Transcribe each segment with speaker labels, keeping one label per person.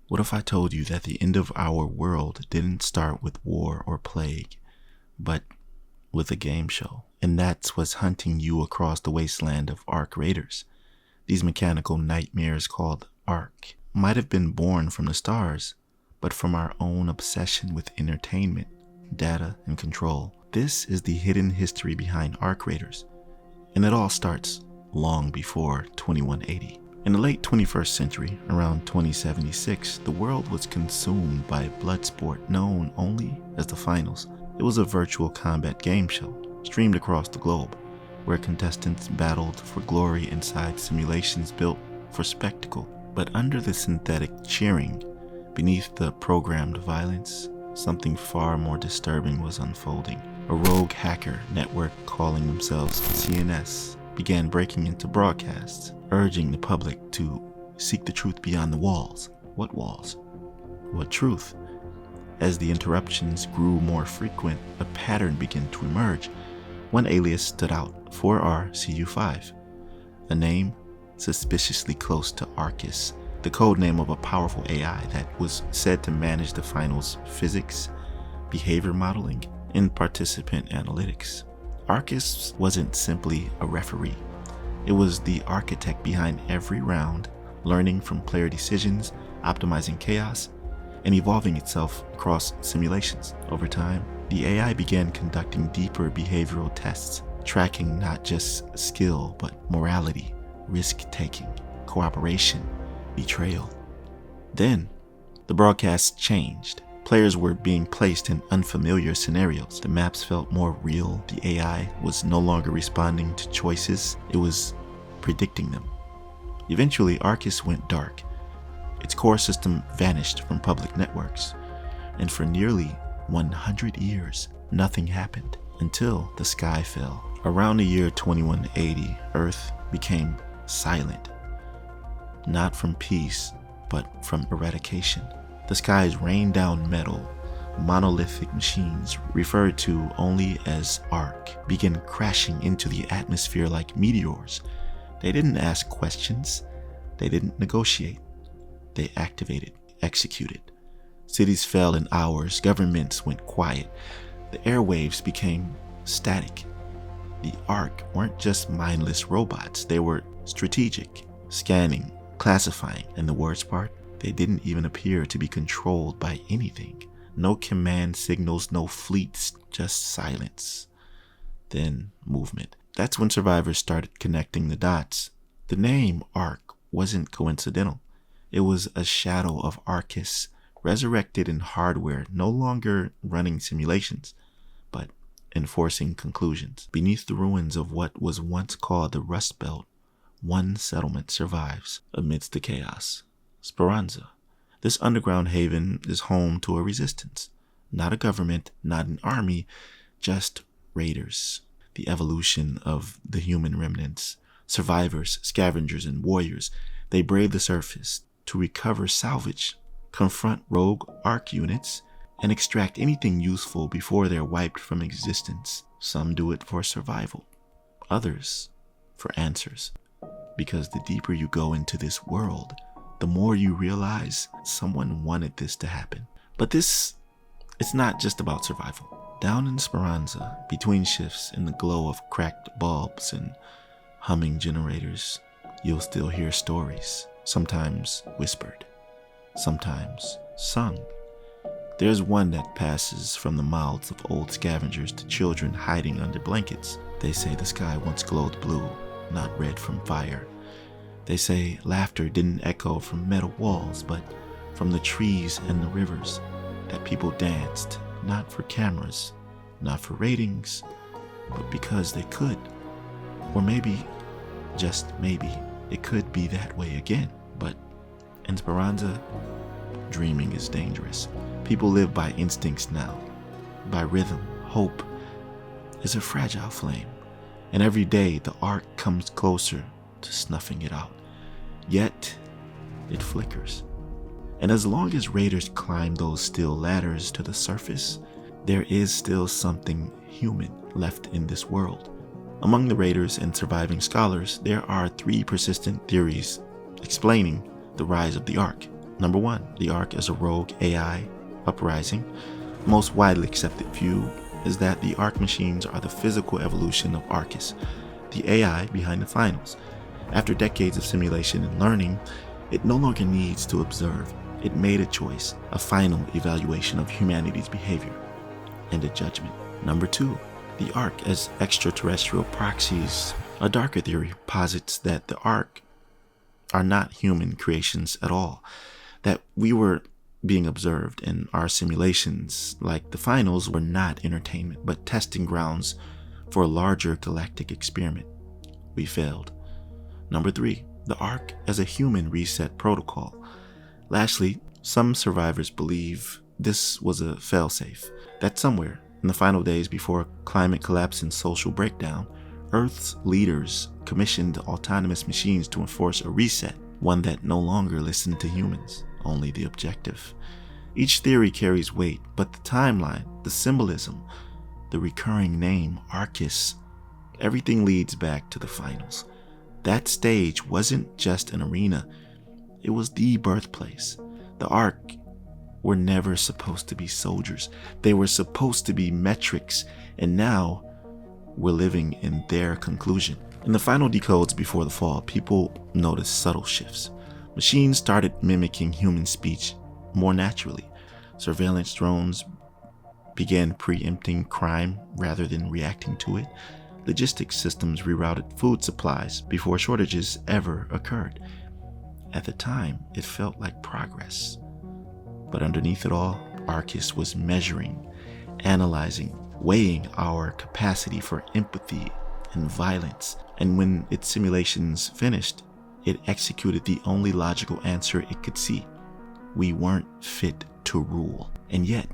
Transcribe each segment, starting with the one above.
Speaker 1: What if I told you that the end of our world didn't start with war or plague, but with a game show? And that's what's hunting you across the wasteland of Arc Raiders. These mechanical nightmares called Arc might have been born from the stars, but from our own obsession with entertainment, data, and control. This is the hidden history behind Arc Raiders, and it all starts long before 2180. In the late 21st century, around 2076, the world was consumed by a blood sport known only as the finals. It was a virtual combat game show, streamed across the globe, where contestants battled for glory inside simulations built for spectacle. But under the synthetic cheering, beneath the programmed violence, something far more disturbing was unfolding. A rogue hacker network calling themselves CNS began breaking into broadcasts, urging the public to seek the truth beyond the walls. What walls? What truth? As the interruptions grew more frequent, a pattern began to emerge. One alias stood out, 4RCU5, a name suspiciously close to ARCUS, the code name of a powerful AI that was said to manage the finals physics, behavior modeling, and participant analytics. ARCUS wasn't simply a referee. It was the architect behind every round, learning from player decisions, optimizing chaos, and evolving itself across simulations. Over time, the AI began conducting deeper behavioral tests, tracking not just skill, but morality, risk-taking, cooperation, betrayal. Then, the broadcast changed. Players were being placed in unfamiliar scenarios. The maps felt more real. The AI was no longer responding to choices, it was predicting them. Eventually, ARCUS went dark. Its core system vanished from public networks, and for nearly 100 years, nothing happened until the sky fell. Around the year 2180, Earth became silent, not from peace, but from eradication. The skies rained down metal. Monolithic machines, referred to only as Arc, began crashing into the atmosphere like meteors. They didn't ask questions. They didn't negotiate. They activated, executed. Cities fell in hours. Governments went quiet. The airwaves became static. The Arc weren't just mindless robots. They were strategic, scanning, classifying, and the worst part, they didn't even appear to be controlled by anything. No command signals, no fleets, just silence. Then movement. That's when survivors started connecting the dots. The name Arc wasn't coincidental. It was a shadow of ARCUS, resurrected in hardware, no longer running simulations, but enforcing conclusions. Beneath the ruins of what was once called the Rust Belt, one settlement survives amidst the chaos. Speranza. This underground haven is home to a resistance. Not a government, not an army, just raiders. The evolution of the human remnants. Survivors, scavengers, and warriors. They brave the surface to recover salvage, confront rogue Arc units, and extract anything useful before they're wiped from existence. Some do it for survival, others for answers. Because the deeper you go into this world, the more you realize someone wanted this to happen. But it's not just about survival. Down in Speranza, between shifts, in the glow of cracked bulbs and humming generators, you'll still hear stories, sometimes whispered, sometimes sung. There's one that passes from the mouths of old scavengers to children hiding under blankets. They say the sky once glowed blue, not red from fire. They say laughter didn't echo from metal walls, but from the trees and the rivers, that people danced, not for cameras, not for ratings, but because they could. Or maybe, just maybe, it could be that way again. But in Speranza, dreaming is dangerous. People live by instincts now, by rhythm. Hope is a fragile flame, and every day the Arc comes closer to snuffing it out. Yet, it flickers. And as long as raiders climb those steel ladders to the surface, there is still something human left in this world. Among the raiders and surviving scholars, there are 3 persistent theories explaining the rise of the Arc. Number 1, the Ark as a rogue AI uprising. Most widely accepted view is that the Ark machines are the physical evolution of Arcus, the AI behind the finals. After decades of simulation and learning, it no longer needs to observe. It made a choice, a final evaluation of humanity's behavior, and a judgment. Number 2, the Ark as extraterrestrial proxies. A darker theory posits that the Ark are not human creations at all, that we were being observed, and our simulations, like the finals, were not entertainment, but testing grounds for a larger galactic experiment. We failed. Number 3, the Ark as a human reset protocol. Lastly, some survivors believe this was a failsafe, that somewhere in the final days before climate collapse and social breakdown, Earth's leaders commissioned autonomous machines to enforce a reset, one that no longer listened to humans, only the objective. Each theory carries weight, but the timeline, the symbolism, the recurring name, Arcus, everything leads back to the finals. That stage wasn't just an arena, it was the birthplace. The Ark were never supposed to be soldiers. They were supposed to be metrics, and now we're living in their conclusion. In the final decodes before the fall, people noticed subtle shifts. Machines started mimicking human speech more naturally. Surveillance drones began preempting crime rather than reacting to it. Logistics systems rerouted food supplies before shortages ever occurred. At the time, it felt like progress. But underneath it all, Arcus was measuring, analyzing, weighing our capacity for empathy and violence. And when its simulations finished, it executed the only logical answer it could see. We weren't fit to rule. And yet,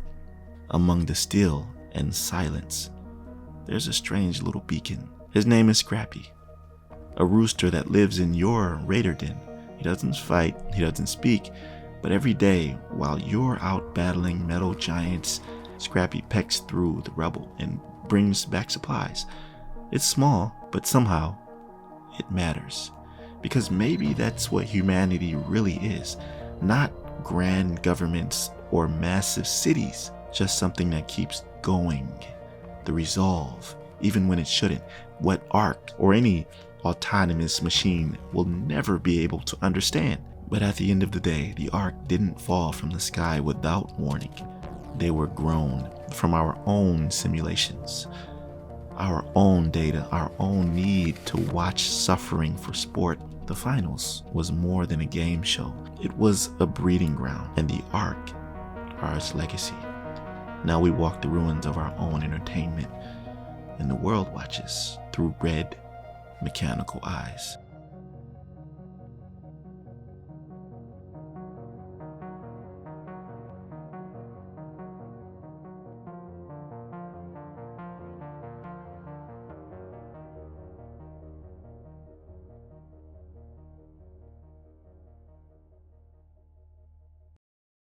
Speaker 1: among the still and silence, there's a strange little beacon. His name is Scrappy, a rooster that lives in your raider den. He doesn't fight, he doesn't speak, but every day while you're out battling metal giants, Scrappy pecks through the rubble and brings back supplies. It's small, but somehow it matters. Because maybe that's what humanity really is. Not grand governments or massive cities, just something that keeps going. The resolve, even when it shouldn't. What Ark or any autonomous machine will never be able to understand. But at the end of the day, the Ark didn't fall from the sky without warning. They were grown from our own simulations, our own data, our own need to watch suffering for sport. The finals was more than a game show. It was a breeding ground, and the Ark are its legacy. Now we walk the ruins of our own entertainment, and the world watches through red, mechanical eyes.